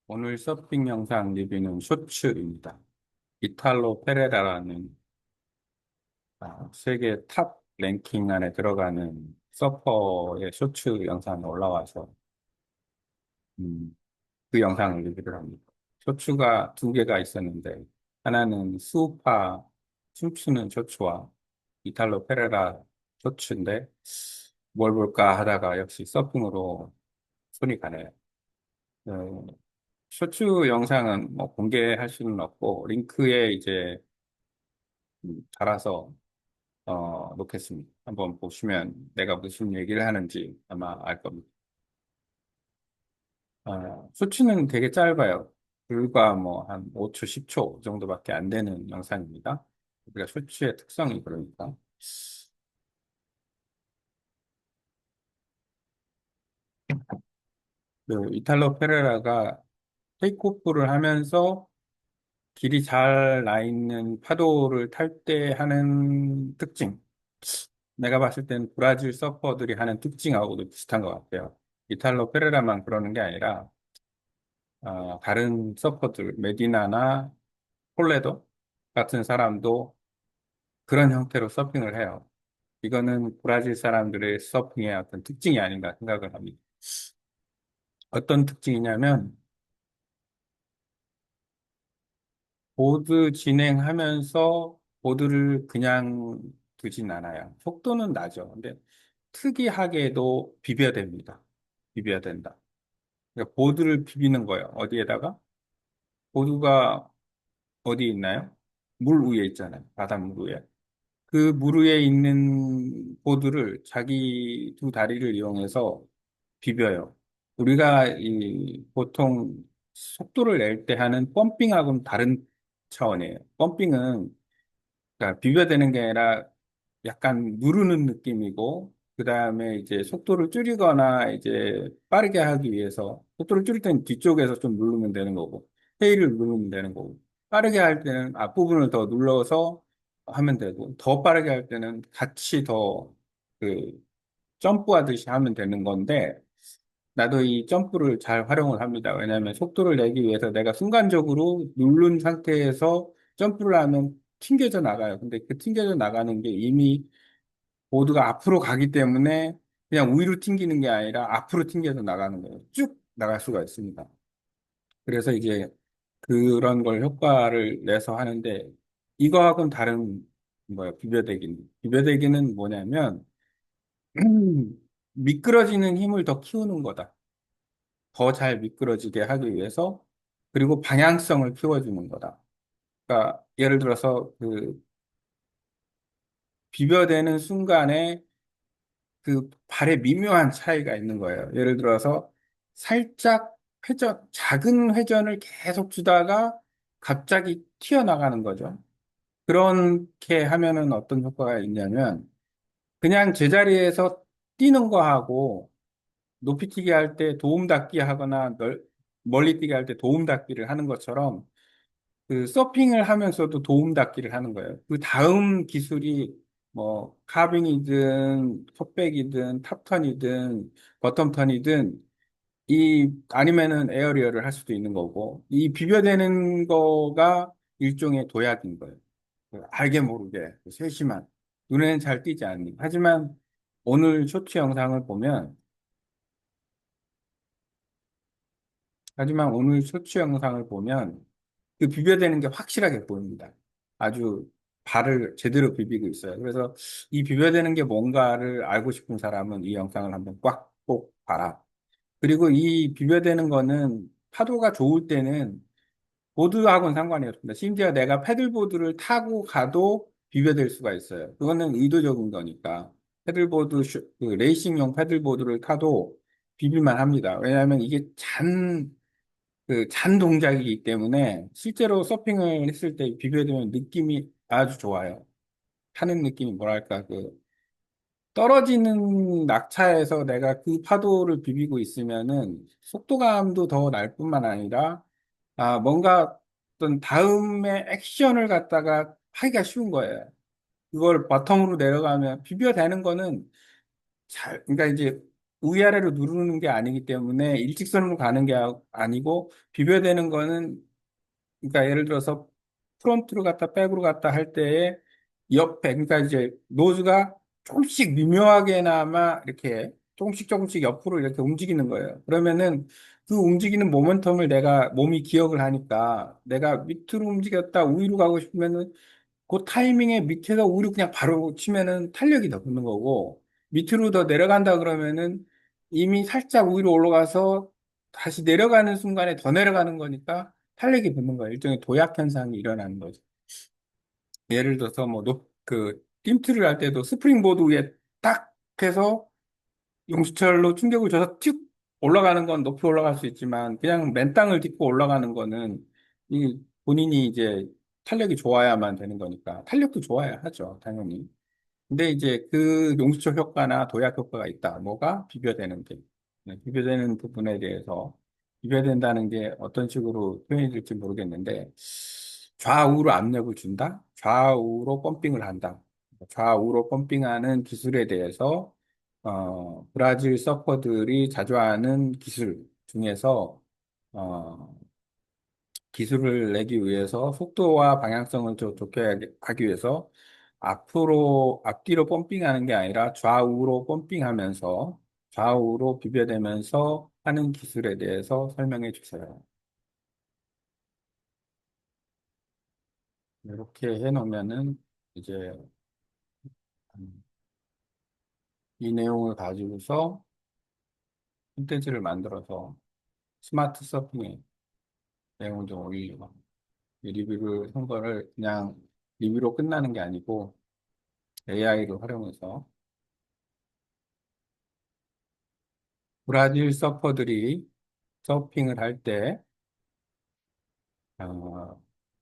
오늘 서핑 영상 리뷰는 쇼츠입니다. 이탈로 페레라라는 세계 탑 랭킹 안에 들어가는 서퍼의 쇼츠 영상이 올라와서 음, 그 영상을 리뷰를 합니다. 쇼츠가 두 개가 있었는데 하나는 수우파 춤추는 쇼츠와 이탈로 페레라 쇼츠인데 뭘 볼까 하다가 역시 서핑으로 손이 가네요. 어, 쇼츠 영상은 뭐 공개할 수는 없고 링크에 이제 달아서 놓겠습니다. 한번 보시면 내가 무슨 얘기를 하는지 아마 알 겁니다. 쇼츠는 되게 짧아요. 불과 뭐 한 5초, 10초 정도밖에 안 되는 영상입니다. 우리가 쇼츠의 특성이 그러니까. 그 이탈로 페레라가 테이크오프를 하면서 길이 잘 나 있는 파도를 탈 때 하는 특징. 내가 봤을 땐 브라질 서퍼들이 하는 특징하고도 비슷한 것 같아요. 이탈로 페레라만 그러는 게 아니라 다른 서퍼들, 메디나나 폴레도 같은 사람도 그런 형태로 서핑을 해요. 이거는 브라질 사람들의 서핑의 어떤 특징이 아닌가 생각을 합니다. 어떤 특징이냐면 보드 진행하면서 보드를 그냥 두진 않아요. 속도는 나죠. 근데 특이하게도 비벼야 됩니다. 비벼야 된다. 그러니까 보드를 비비는 거예요. 어디에다가? 보드가 어디 있나요? 물 위에 있잖아요. 바닷물 위에. 그 물 위에 있는 보드를 자기 두 다리를 이용해서 비벼요. 우리가 보통 속도를 낼 때 하는 펌핑하고는 다른 차원이에요. 펌핑은 그러니까 비벼대는 게 아니라 약간 누르는 느낌이고, 그 다음에 이제 속도를 줄이거나 이제 빠르게 하기 위해서, 속도를 줄일 때는 뒤쪽에서 좀 누르면 되는 거고, 테일을 누르면 되는 거고, 빠르게 할 때는 앞부분을 더 눌러서 하면 되고, 더 빠르게 할 때는 같이 더 그 점프하듯이 하면 되는 건데, 나도 이 점프를 잘 활용을 합니다. 왜냐하면 속도를 내기 위해서 내가 순간적으로 누른 상태에서 점프를 하면 튕겨져 나가요. 근데 그 튕겨져 나가는 게 이미 보드가 앞으로 가기 때문에 그냥 위로 튕기는 게 아니라 앞으로 튕겨서 나가는 거예요. 쭉 나갈 수가 있습니다. 그래서 이제 그런 걸 효과를 내서 하는데 이거하고는 다른 뭐야 비벼대기는. 비벼대기는 뭐냐면 미끄러지는 힘을 더 키우는 거다. 더 잘 미끄러지게 하기 위해서 그리고 방향성을 키워주는 거다. 그러니까 예를 들어서 그 비벼대는 순간에 그 발에 미묘한 차이가 있는 거예요. 예를 들어서 살짝 회전, 작은 회전을 계속 주다가 갑자기 튀어나가는 거죠. 그렇게 하면은 어떤 효과가 있냐면 그냥 제자리에서 뛰는 거하고 높이뛰기 할 때 도움 닫기 하거나 멀리 뛰기 할 때 도움 닫기를 하는 것처럼 그 서핑을 하면서도 도움 닫기를 하는 거예요. 그 다음 기술이 뭐 카빙이든 컵백이든 탑턴이든 버텀턴이든 이 아니면은 에어리어를 할 수도 있는 거고 이 비벼대는 거가 일종의 도약인 거예요. 그 알게 모르게 그 세심한 눈에는 잘 띄지 않는 하지만 오늘 쇼츠 영상을 보면 하지만 오늘 쇼츠 영상을 보면 그 비벼대는 게 확실하게 보입니다. 아주 발을 제대로 비비고 있어요. 그래서 이 비벼대는 게 뭔가를 알고 싶은 사람은 이 영상을 한번 꽉 꼭 봐라. 그리고 이 비벼대는 거는 파도가 좋을 때는 보드하고는 상관이 없습니다. 심지어 내가 패들보드를 타고 가도 비벼댈 수가 있어요. 그거는 의도적인 거니까. 그 레이싱용 패들보드를 타도 비빌만 합니다. 왜냐하면 이게 잔 동작이기 때문에 실제로 서핑을 했을 때 비교해 보면 느낌이 아주 좋아요. 타는 느낌이 뭐랄까, 떨어지는 낙차에서 내가 그 파도를 비비고 있으면은 속도감도 더 날 뿐만 아니라, 뭔가 어떤 다음에 액션을 갖다가 하기가 쉬운 거예요. 그걸 바텀으로 내려가면 비벼대는 거는 그러니까 이제 위아래로 누르는 게 아니기 때문에 일직선으로 가는 게 아니고 비벼대는 거는 그러니까 예를 들어서 프론트로 갔다 백으로 갔다 할 때에 옆에 그러니까 이제 노즈가 조금씩 미묘하게나마 이렇게 조금씩 조금씩 옆으로 이렇게 움직이는 거예요. 그러면은 그 움직이는 모멘텀을 내가 몸이 기억을 하니까 내가 밑으로 움직였다 위로 가고 싶으면은 그 타이밍에 밑에서 우리 그냥 바로 치면은 탄력이 더 붙는 거고 밑으로 더 내려간다 그러면은 이미 살짝 위로 올라가서 다시 내려가는 순간에 더 내려가는 거니까 탄력이 붙는 거예요. 일종의 도약 현상이 일어나는 거죠. 예를 들어서 뭐 띵트를 할 때도 스프링보드 위에 딱 해서 용수철로 충격을 줘서 쭉 올라가는 건 높이 올라갈 수 있지만 그냥 맨 땅을 딛고 올라가는 거는 이 본인이 이제 탄력이 좋아야만 되는 거니까 탄력도 좋아야 하죠, 당연히. 근데 이제 그 용수철 효과나 도약 효과가 있다. 뭐가 비벼대는 게. 네, 비벼대는 부분에 대해서 비벼된다는 게 어떤 식으로 표현이 될지 모르겠는데 좌우로 압력을 준다? 좌우로 펌핑을 한다. 좌우로 펌핑하는 기술에 대해서 브라질 서퍼들이 자주 하는 기술 중에서 어, 기술을 내기 위해서 속도와 방향성을 좀 좋게 하기 위해서 앞뒤로 펌핑하는 게 아니라 좌우로 펌핑하면서 좌우로 비벼대면서 하는 기술에 대해서 설명해 주세요. 이렇게 해놓으면은 이제 이 내용을 가지고서 콘텐츠를 만들어서 스마트 서핑에 내용을 좀 올리려고 합니다. 이 리뷰를 한 거를 그냥 리뷰로 끝나는 게 아니고 AI를 활용해서 브라질 서퍼들이 서핑을 할 때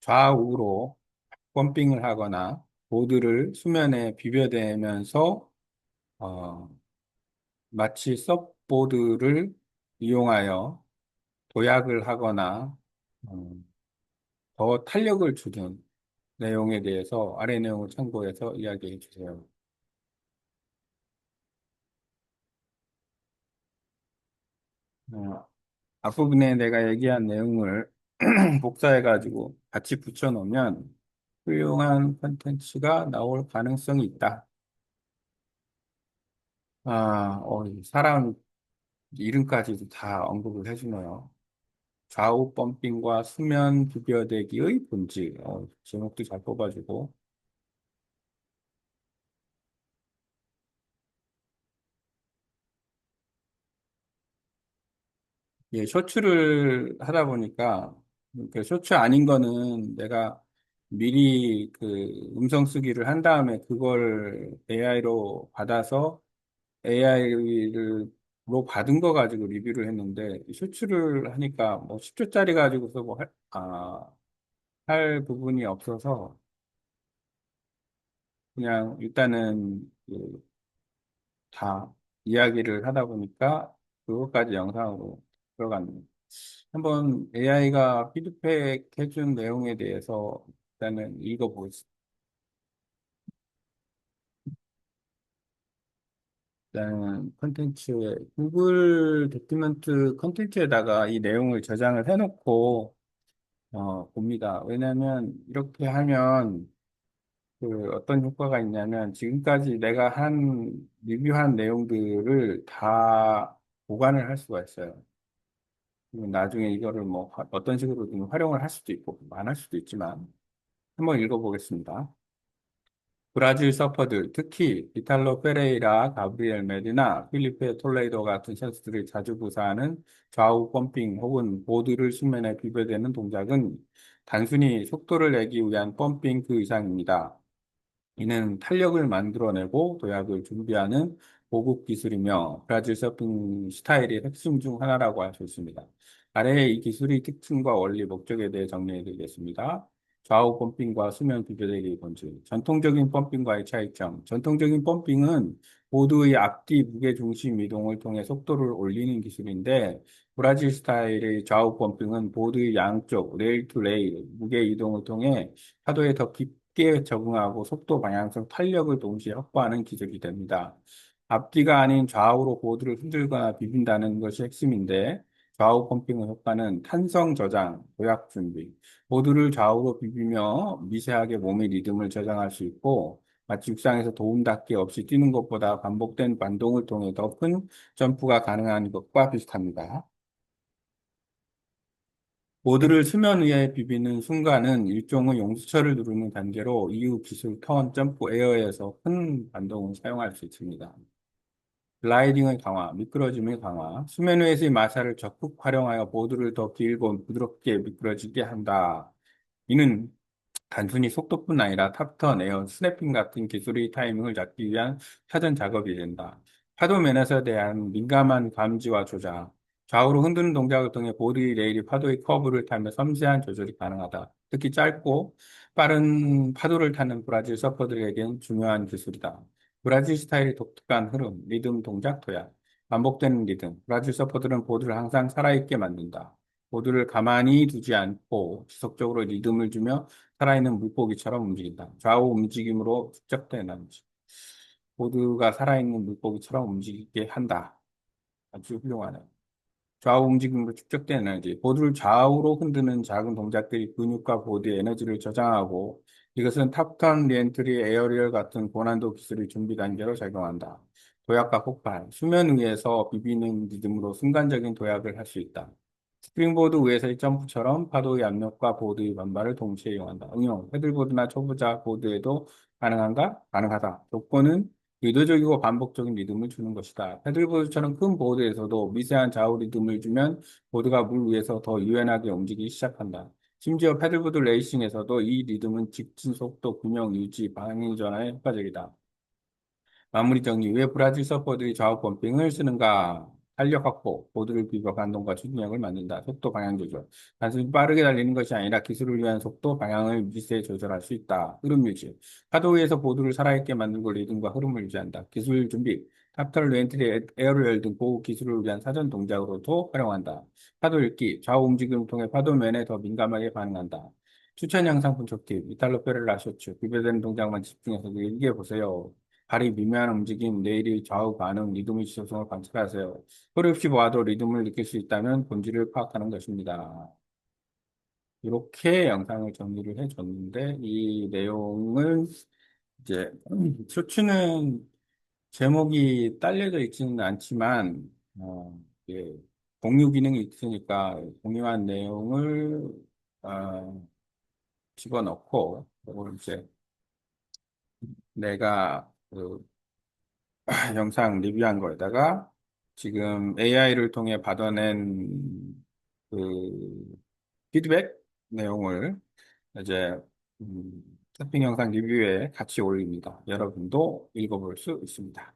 좌우로 펌핑을 하거나 보드를 수면에 비벼대면서 어, 마치 서보드를 이용하여 도약을 하거나 음, 더 탄력을 주는 내용에 대해서 아래 내용을 참고해서 이야기해 주세요. 어, 앞부분에 내가 얘기한 내용을 복사해가지고 같이 붙여놓으면 훌륭한 콘텐츠가 나올 가능성이 있다. 사람 이름까지도 다 언급을 해주네요. 좌우 펌핑과 수면 비벼대기의 본질. 제목도 잘 뽑아주고. 예, 쇼츠를 하다 보니까 그 쇼츠 아닌 거는 내가 미리 그 음성 쓰기를 한 다음에 그걸 AI로 받아서 AI로 받은 거 가지고 리뷰를 했는데 쇼츠를 하니까 뭐 10초짜리 가지고서 할 부분이 없어서 그냥 일단은 다 이야기를 하다 보니까 그것까지 영상으로 들어갔네요. 한번 AI가 피드백 해준 내용에 대해서 일단은 읽어보겠습니다. 일단은 컨텐츠에, 구글 도큐멘트 컨텐츠에다가 이 내용을 저장을 해놓고, 봅니다. 왜냐면 이렇게 하면 그 어떤 효과가 있냐면 지금까지 내가 리뷰한 내용들을 다 보관을 할 수가 있어요. 그리고 나중에 이거를 뭐 어떤 식으로든 활용을 할 수도 있고 안 할 수도 있지만 한번 읽어보겠습니다. 브라질 서퍼들, 특히 이탈로 페레이라, 가브리엘 메디나, 필리페 톨레이도 같은 선수들이 자주 구사하는 좌우 펌핑 혹은 보드를 수면에 비벼대는 동작은 단순히 속도를 내기 위한 펌핑 그 이상입니다. 이는 탄력을 만들어내고 도약을 준비하는 고급 기술이며 브라질 서핑 스타일의 핵심 중 하나라고 할 수 있습니다. 아래의 이 기술의 특징과 원리, 목적에 대해 정리해 드리겠습니다. 좌우 펌핑과 수면 비벼대기 본질. 전통적인 펌핑과의 차이점. 전통적인 펌핑은 보드의 앞뒤 무게 중심 이동을 통해 속도를 올리는 기술인데 브라질 스타일의 좌우 펌핑은 보드의 양쪽 레일 투 레일 무게 이동을 통해 파도에 더 깊게 적응하고 속도, 방향성, 탄력을 동시에 확보하는 기술이 됩니다. 앞뒤가 아닌 좌우로 보드를 흔들거나 비빈다는 것이 핵심인데 좌우 펌핑의 효과는 탄성 저장, 도약 준비, 보드를 좌우로 비비며 미세하게 몸의 리듬을 저장할 수 있고 마치 육상에서 도움 닫기 없이 뛰는 것보다 반복된 반동을 통해 더 큰 점프가 가능한 것과 비슷합니다. 보드를 수면 위에 비비는 순간은 일종의 용수철을 누르는 단계로 이후 기술 턴, 점프, 에어에서 큰 반동을 사용할 수 있습니다. 글라이딩의 강화, 미끄러짐의 강화, 수면 위에서의 마사를 적극 활용하여 보드를 더 길고 부드럽게 미끄러지게 한다. 이는 단순히 속도뿐 아니라 탑턴, 에어, 스냅핑 같은 기술의 타이밍을 잡기 위한 사전 작업이 된다. 파도 면에서 대한 민감한 감지와 조작, 좌우로 흔드는 동작을 통해 보드의 레일이 파도의 커브를 타며 섬세한 조절이 가능하다. 특히 짧고 빠른 파도를 타는 브라질 서퍼들에겐 중요한 기술이다. 브라질 스타일의 독특한 흐름, 리듬, 동작, 도약, 반복되는 리듬. 브라질 서퍼들은 보드를 항상 살아있게 만든다. 보드를 가만히 두지 않고 지속적으로 리듬을 주며 살아있는 물고기처럼 움직인다. 좌우 움직임으로 축적된 에너지. 보드가 살아있는 물고기처럼 움직이게 한다. 아주 훌륭하네. 좌우 움직임으로 축적된 에너지. 보드를 좌우로 흔드는 작은 동작들이 근육과 보드의 에너지를 저장하고 이것은 탑턴, 리엔트리, 에어리얼 같은 고난도 기술의 준비 단계로 작용한다. 도약과 폭발. 수면 위에서 비비는 리듬으로 순간적인 도약을 할 수 있다. 스프링보드 위에서의 점프처럼 파도의 압력과 보드의 반발을 동시에 이용한다. 응용, 패들보드나 초보자 보드에도 가능한가? 가능하다. 조건은 의도적이고 반복적인 리듬을 주는 것이다. 패들보드처럼 큰 보드에서도 미세한 좌우 리듬을 주면 보드가 물 위에서 더 유연하게 움직이기 시작한다. 심지어 패들보드 레이싱에서도 이 리듬은 직진 속도, 균형 유지, 방향 전환에 효과적이다. 마무리 정리. 왜 브라질 서퍼들이 좌우 펌핑을 쓰는가? 탄력 확보, 보드를 비벼 반동과 추진력을 만든다. 속도 방향 조절. 단순히 빠르게 달리는 것이 아니라 기술을 위한 속도, 방향을 미세히 조절할 수 있다. 흐름 유지. 파도 위에서 보드를 살아있게 만들고 리듬과 흐름을 유지한다. 기술 준비. 탑털, 렌트리, 에어리얼 등 보호 기술을 위한 사전 동작으로도 활용한다. 파도 읽기. 좌우 움직임을 통해 파도 면에 더 민감하게 반응한다. 추천 영상 분석 팁. 이탈로 페렐라 쇼츠. 비교되는 동작만 집중해서 읽게 보세요. 발이 미묘한 움직임, 내일의 좌우 반응, 리듬의 지속성을 관찰하세요. 소리 없이 보아도 리듬을 느낄 수 있다면 본질을 파악하는 것입니다. 이렇게 영상을 정리를 해줬는데, 이 내용은 이제, 쇼츠는 제목이 딸려져 있지는 않지만, 예, 공유 기능이 있으니까 공유한 내용을, 집어넣고, 그리고 이제 내가 영상 리뷰한 거에다가 지금 AI를 통해 받아낸 그 피드백 내용을 이제 서핑 영상 리뷰에 같이 올립니다. 여러분도 읽어볼 수 있습니다.